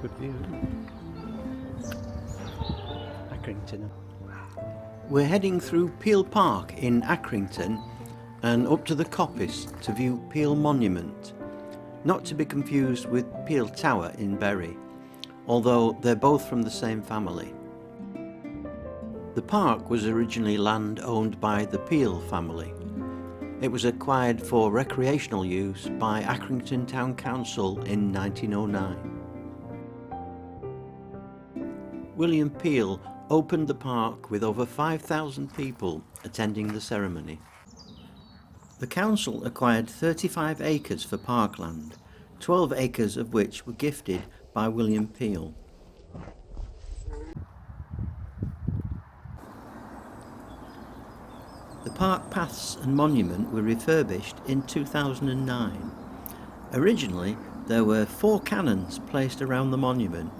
Good view, isn't it? Accrington. We're heading through Peel Park in Accrington and up to the Coppice to view Peel Monument, not to be confused with Peel Tower in Bury, although they're both from the same family. The park was originally land owned by the Peel family. It was acquired for recreational use by Accrington Town Council in 1909. William Peel opened the park with over 5,000 people attending the ceremony. The council acquired 35 acres for parkland, 12 acres of which were gifted by William Peel. The park paths and monument were refurbished in 2009. Originally, there were 4 cannons placed around the monument,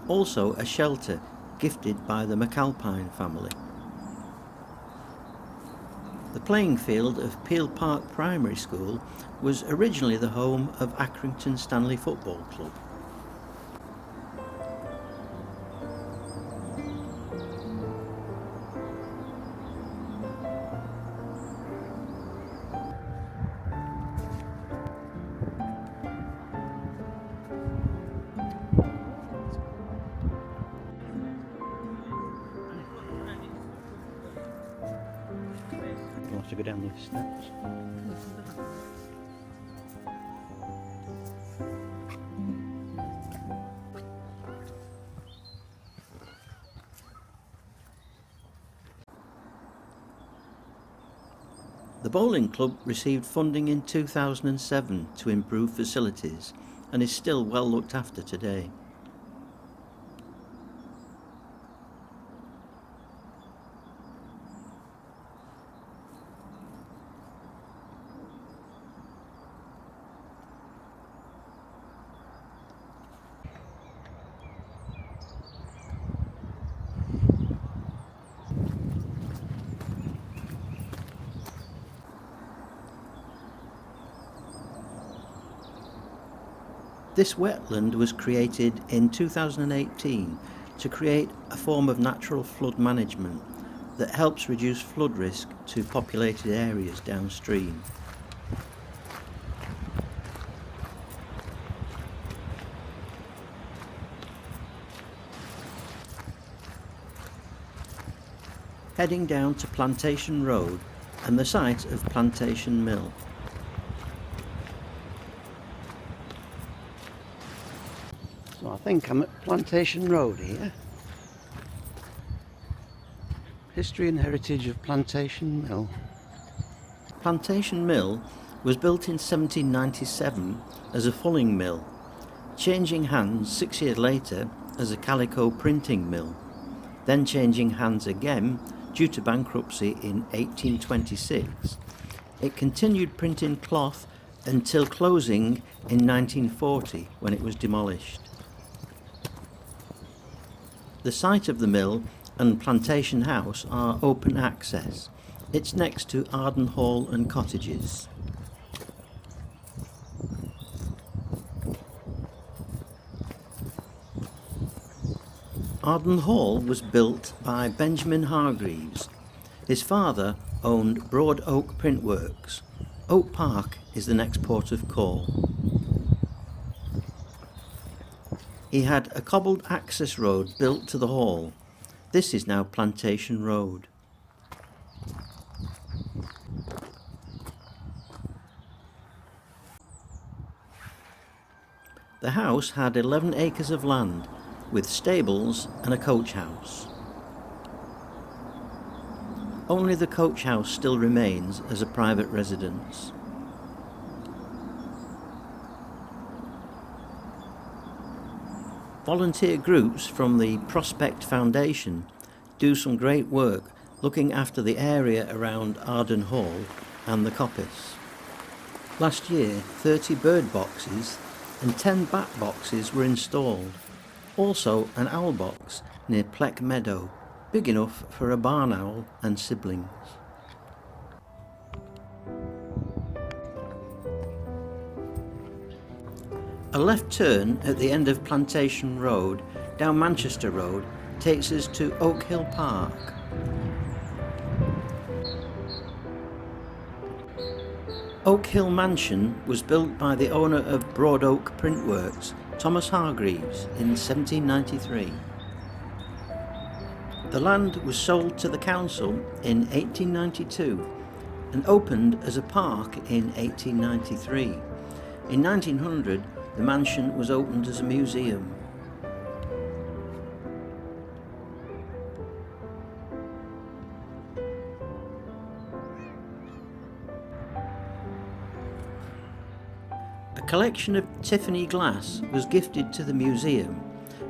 also a shelter gifted by the McAlpine family. The playing field of Peel Park Primary School was originally the home of Accrington Stanley Football Club. We'll have to go down these steps. The bowling club received funding in 2007 to improve facilities and is still well looked after today. This wetland was created in 2018 to create a form of natural flood management that helps reduce flood risk to populated areas downstream. Heading down to Plantation Road and the site of Plantation Mill. So I think I'm at Plantation Road here. History and heritage of Plantation Mill. Plantation Mill was built in 1797 as a fulling mill, changing hands 6 years later as a calico printing mill, then changing hands again due to bankruptcy in 1826. It continued printing cloth until closing in 1940 when it was demolished. The site of the mill and Plantation House are open access. It's next to Arden Hall and cottages. Arden Hall was built by Benjamin Hargreaves. His father owned Broad Oak Printworks. Oak Park is the next port of call. He had a cobbled access road built to the hall. This is now Plantation Road. The house had 11 acres of land with stables and a coach house. Only the coach house still remains as a private residence. Volunteer groups from the Prospect Foundation do some great work looking after the area around Arden Hall and the Coppice. Last year, 30 bird boxes and 10 bat boxes were installed. Also an owl box near Pleck meadow, big enough for a barn owl and siblings. A left turn at the end of Plantation Road down Manchester Road takes us to Oak Hill Park. Oak Hill Mansion was built by the owner of Broad Oak Printworks, Thomas Hargreaves, in 1793. The land was sold to the council in 1892 and opened as a park in 1893. In 1900, the mansion was opened as a museum. A collection of Tiffany glass was gifted to the museum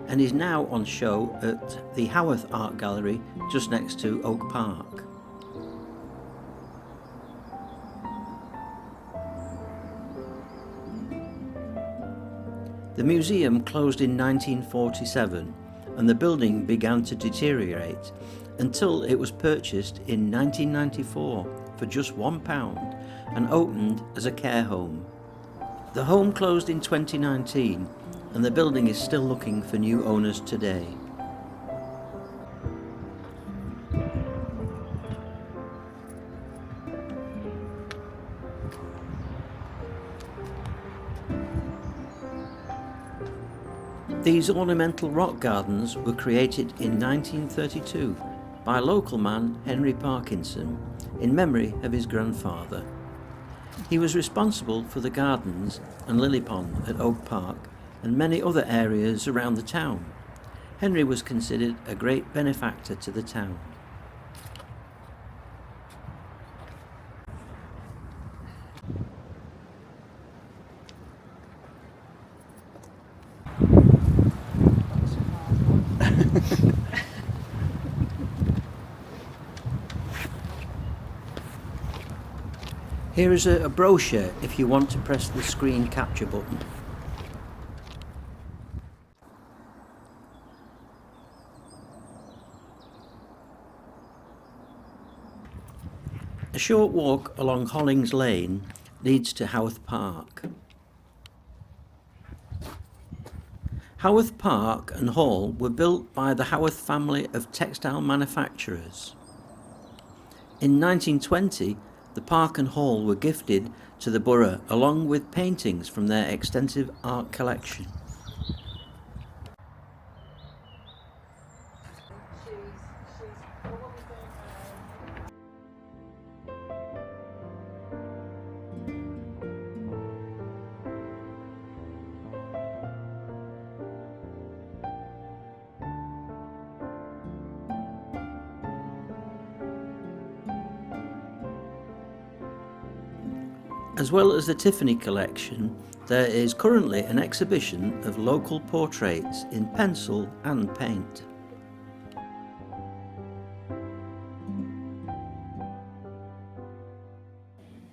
and is now on show at the Haworth Art Gallery just next to Oak Park. The museum closed in 1947 and the building began to deteriorate until it was purchased in 1994 for just £1 and opened as a care home. The home closed in 2019 and the building is still looking for new owners today. These ornamental rock gardens were created in 1932 by local man Henry Parkinson in memory of his grandfather. He was responsible for the gardens and lily pond at Oak Park and many other areas around the town. Henry was considered a great benefactor to the town. Here is a brochure if you want to press the screen capture button. A short walk along Hollings Lane leads to Haworth Park. Haworth Park and Hall were built by the Haworth family of textile manufacturers. In 1920, the park and hall were gifted to the borough along with paintings from their extensive art collection. As well as the Tiffany collection, there is currently an exhibition of local portraits in pencil and paint.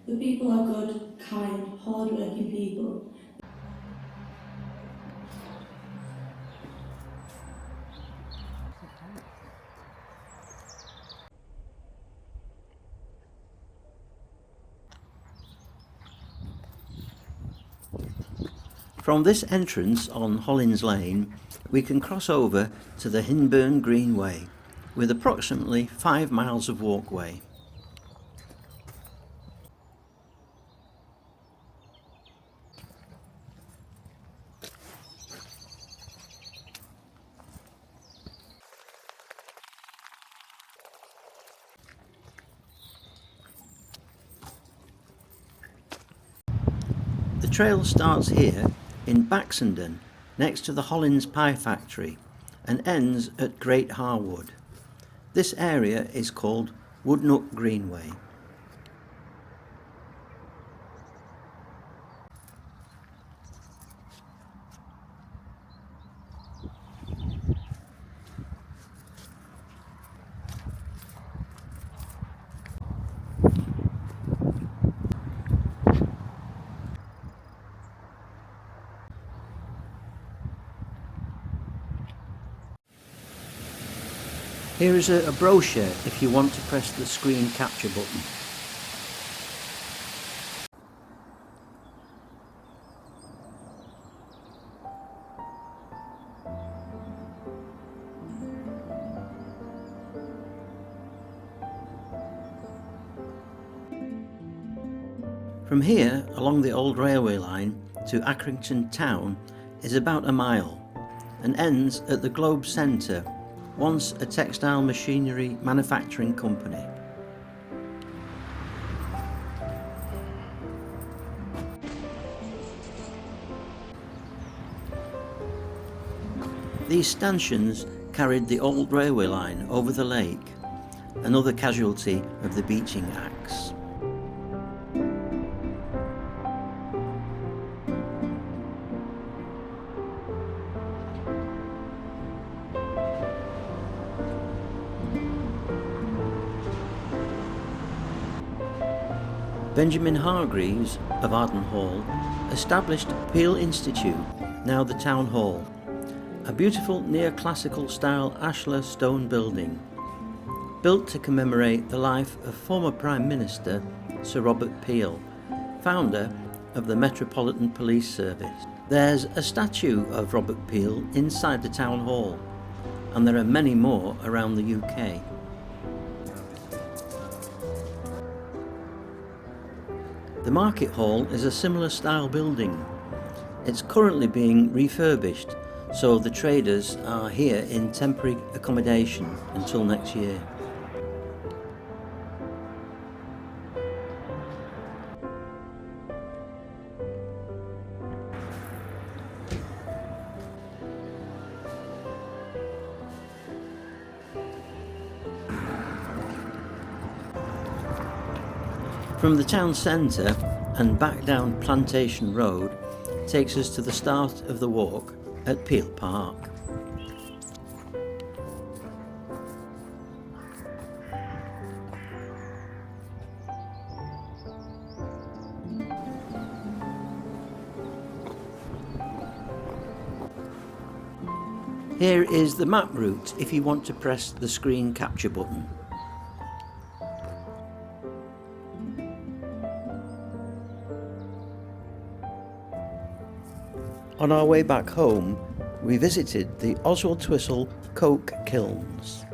The people are good, kind, hard-working people. From this entrance on Hollings Lane, we can cross over to the Hyndburn Greenway, with approximately 5 miles of walkway. The trail starts here in Baxenden, next to the Hollins Pie Factory, and ends at Great Harwood. This area is called Woodnook Greenway. Here is a brochure if you want to press the screen capture button. From here, along the old railway line to Accrington town is about a mile and ends at the Globe Centre, once a textile machinery manufacturing company. These stanchions carried the old railway line over the lake, another casualty of the beaching axe. Benjamin Hargreaves of Arden Hall established Peel Institute, now the Town Hall, a beautiful neoclassical style ashlar stone building, built to commemorate the life of former Prime Minister Sir Robert Peel, founder of the Metropolitan Police Service. There's a statue of Robert Peel inside the Town Hall, and there are many more around the UK. The Market Hall is a similar style building. It's currently being refurbished, so the traders are here in temporary accommodation until next year. From the town centre and back down Plantation Road takes us to the start of the walk at Peel Park. Here is the map route if you want to press the screen capture button. On our way back home, we visited the Oswaldtwistle coke kilns.